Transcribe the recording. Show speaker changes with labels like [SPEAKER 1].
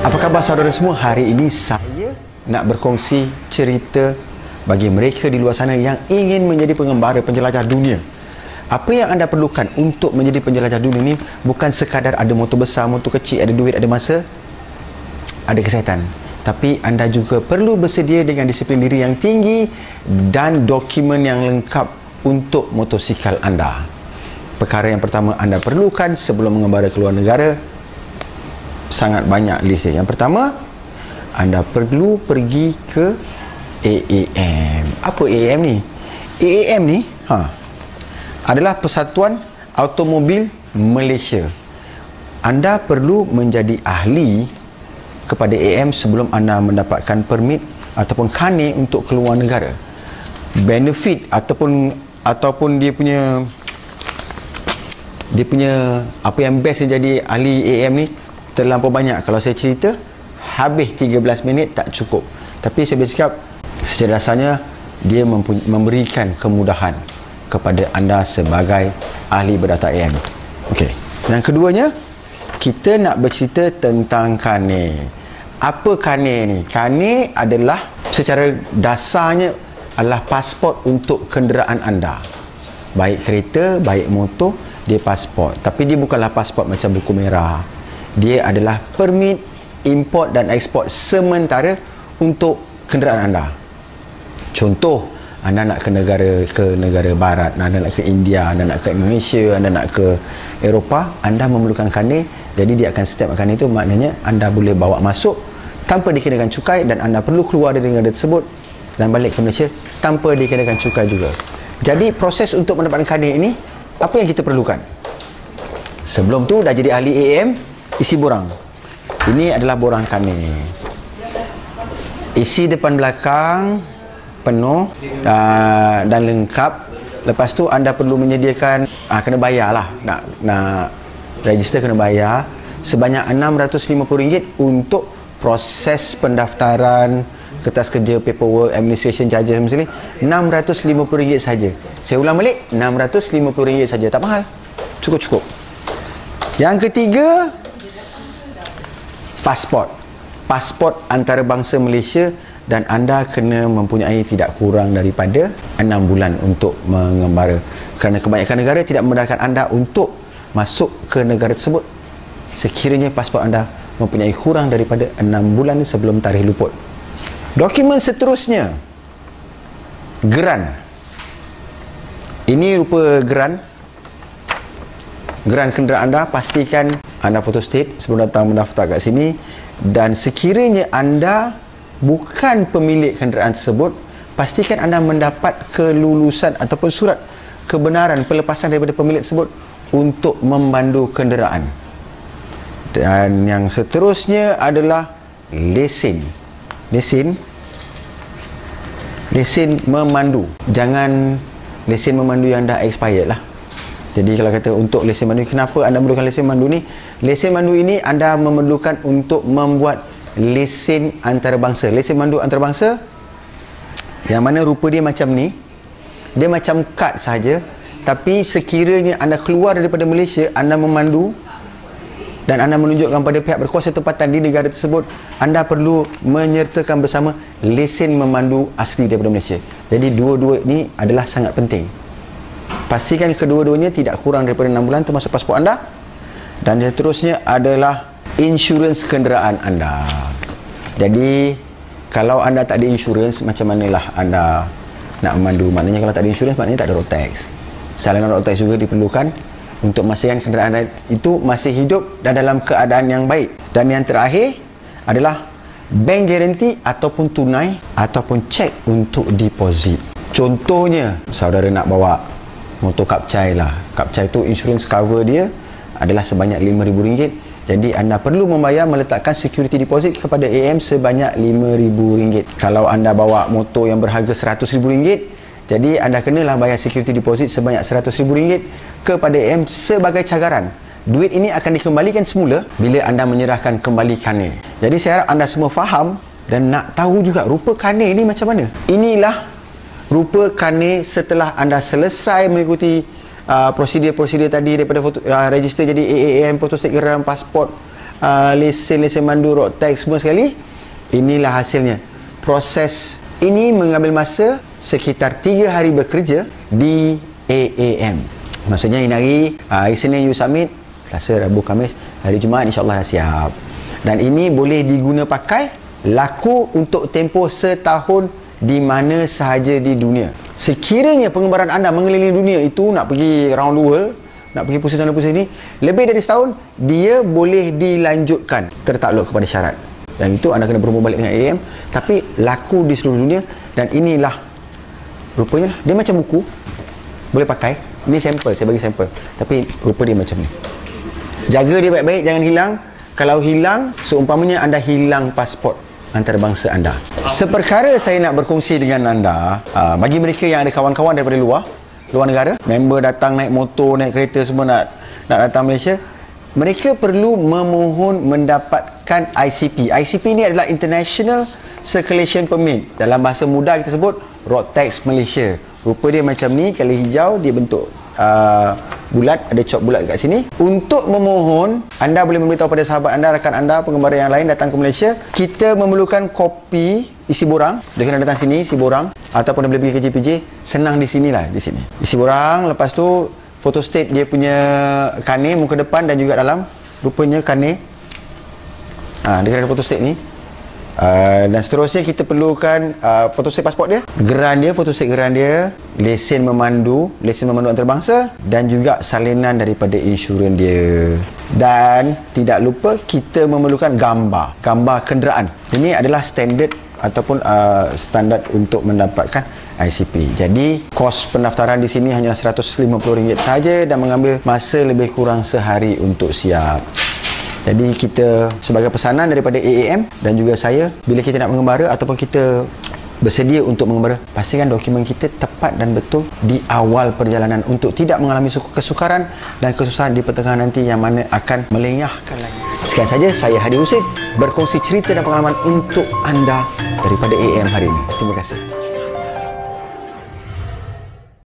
[SPEAKER 1] Apa khabar saudara semua? Hari ini saya nak berkongsi cerita bagi mereka di luar sana yang ingin menjadi pengembara penjelajah dunia. Apa yang anda perlukan untuk menjadi penjelajah dunia ni bukan sekadar ada motor besar, motor kecil, ada duit, ada masa, ada kesihatan. Tapi anda juga perlu bersedia dengan disiplin diri yang tinggi dan dokumen yang lengkap untuk motosikal anda. Perkara yang pertama anda perlukan sebelum mengembara ke luar negara, sangat banyak list dia. Yang pertama, anda perlu pergi ke AAM. Apa AAM ni? AAM ni adalah Persatuan Automobil Malaysia. Anda perlu menjadi ahli kepada AAM sebelum anda mendapatkan permit ataupun kane untuk keluar negara. Benefit ataupun dia punya apa yang best jadi ahli AAM ni terlampau banyak. Kalau saya cerita habis 13 minit tak cukup. Tapi saya boleh cakap secara dasarnya dia memberikan kemudahan kepada anda sebagai ahli berdata AM. Okey. Yang keduanya, kita nak bercerita tentang kane. Apa kane ni? Kane adalah secara dasarnya adalah pasport untuk kenderaan anda. Baik kereta, baik motor, dia pasport. Tapi dia bukanlah pasport macam buku merah. Dia adalah permit import dan ekspor sementara untuk kenderaan anda. Contoh, anda nak ke negara barat, anda nak ke India, anda nak ke Indonesia, anda nak ke Eropah, anda memerlukan kane. Jadi dia akan stamp kane itu, maknanya anda boleh bawa masuk tanpa dikenakan cukai dan anda perlu keluar dari negara tersebut dan balik ke Malaysia tanpa dikenakan cukai juga. Jadi proses untuk mendapatkan kane ini, apa yang kita perlukan? Sebelum tu dah jadi ahli AM, isi borang. Ini adalah borang kane. Isi depan belakang penuh dan lengkap. Lepas tu anda perlu menyediakan kena bayar lah. Nak register kena bayar sebanyak RM650 untuk proses pendaftaran, kertas kerja, paperwork, administration charges semua ni. RM650 saja. Saya ulang balik, RM650 saja. Tak mahal. Cukup-cukup. Yang ketiga, pasport antarabangsa Malaysia, dan anda kena mempunyai tidak kurang daripada 6 bulan untuk mengembara, kerana kebanyakan negara tidak membenarkan anda untuk masuk ke negara tersebut sekiranya pasport anda mempunyai kurang daripada 6 bulan sebelum tarikh luput. Dokumen seterusnya, geran. Ini rupa geran kenderaan anda. Pastikan anda photostate sebelum datang mendaftar kat sini, dan sekiranya anda bukan pemilik kenderaan tersebut, pastikan anda mendapat kelulusan ataupun surat kebenaran pelepasan daripada pemilik tersebut untuk memandu kenderaan. Dan yang seterusnya adalah lesen memandu. Jangan lesen memandu yang dah expired lah. Jadi kalau kata untuk lesen mandu, kenapa anda memerlukan lesen mandu ni? Lesen mandu ini anda memerlukan untuk membuat lesen antarabangsa. Lesen mandu antarabangsa yang mana rupa dia macam ni. Dia macam kad saja, tapi sekiranya anda keluar daripada Malaysia, anda memandu dan anda menunjukkan pada pihak berkuasa tempatan di negara tersebut, anda perlu menyertakan bersama lesen memandu asli daripada Malaysia. Jadi dua-dua ini adalah sangat penting. Pastikan kedua-duanya tidak kurang daripada 6 bulan termasuk pasport anda. Dan seterusnya adalah insurans kenderaan anda. Jadi kalau anda tak ada insurans, macam manalah anda nak memandu? Maknanya kalau tak ada insurans, maknanya tak ada road tax. Salinan road tax juga diperlukan untuk memastikan kenderaan anda itu masih hidup dan dalam keadaan yang baik. Dan yang terakhir adalah bank guarantee ataupun tunai ataupun cek untuk deposit. Contohnya, saudara nak bawa motor Kapcai lah. Kapcai tu insurans cover dia adalah sebanyak RM5,000. Jadi anda perlu meletakkan security deposit kepada AM sebanyak RM5,000. Kalau anda bawa motor yang berharga RM100,000, jadi anda kenalah bayar security deposit sebanyak RM100,000 kepada AM sebagai cagaran. Duit ini akan dikembalikan semula bila anda menyerahkan kembali kane. Jadi saya harap anda semua faham dan nak tahu juga rupa kane ini macam mana. Inilah rupa kane setelah anda selesai mengikuti prosedur-prosedur tadi, daripada register jadi AAM, photostat geran, pasport, lesen mandu, road tax semua sekali. Inilah hasilnya. Proses ini mengambil masa sekitar 3 hari bekerja di AAM. Maksudnya ini hari Senin you submit, Selasa, Rabu, Khamis, hari Jumaat insyaAllah dah siap. Dan ini boleh diguna pakai, laku untuk tempoh setahun di mana sahaja di dunia. Sekiranya pengembaraan anda mengelilingi dunia itu, nak pergi around the world, nak pergi pusat sana pusat sini, lebih dari setahun, dia boleh dilanjutkan tertakluk kepada syarat. Dan itu anda kena berhubung balik dengan AAM, tapi laku di seluruh dunia. Dan inilah rupanya dia macam buku, boleh pakai. Ini sampel, saya bagi sampel, tapi rupa dia macam ni. Jaga dia baik-baik, jangan hilang. Kalau hilang, seumpamanya anda hilang pasport antarabangsa anda. Seperkara saya nak berkongsi dengan anda, bagi mereka yang ada kawan-kawan daripada luar negara, member datang naik motor, naik kereta semua nak datang Malaysia, mereka perlu memohon mendapatkan ICP. ICP ni adalah International Circulation Permit. Dalam bahasa mudah kita sebut Road Tax Malaysia. Rupa dia macam ni, kalau hijau dia bentuk bulat, ada cop bulat kat sini. Untuk memohon, anda boleh memberitahu pada sahabat anda, rakan anda, penggemar yang lain datang ke Malaysia. Kita memerlukan kopi isi borang. Dia kena datang sini isi borang, ataupun dia boleh pergi ke JPJ. Senang di sinilah, di sini. Isi borang, lepas tu photostat dia punya kane muka depan dan juga dalam. Rupanya kane. Dia kena ada photostat ni. Dan seterusnya kita perlukan photostat pasport dia, geran dia, photostat geran dia, lesen memandu antarabangsa, dan juga salinan daripada insurans dia. Dan tidak lupa kita memerlukan gambar kenderaan. Ini adalah standard ataupun standard untuk mendapatkan ICP. Jadi kos pendaftaran di sini hanya RM150 saja dan mengambil masa lebih kurang sehari untuk siap. Jadi kita sebagai pesanan daripada AAM dan juga saya, bila kita nak mengembara ataupun kita bersedia untuk mengembara, pastikan dokumen kita tepat dan betul di awal perjalanan untuk tidak mengalami kesukaran dan kesusahan di pertengahan nanti yang mana akan melenyahkan lagi. Sekian saja saya Hadi Husin berkongsi cerita dan pengalaman untuk anda daripada AAM hari ini. Terima kasih.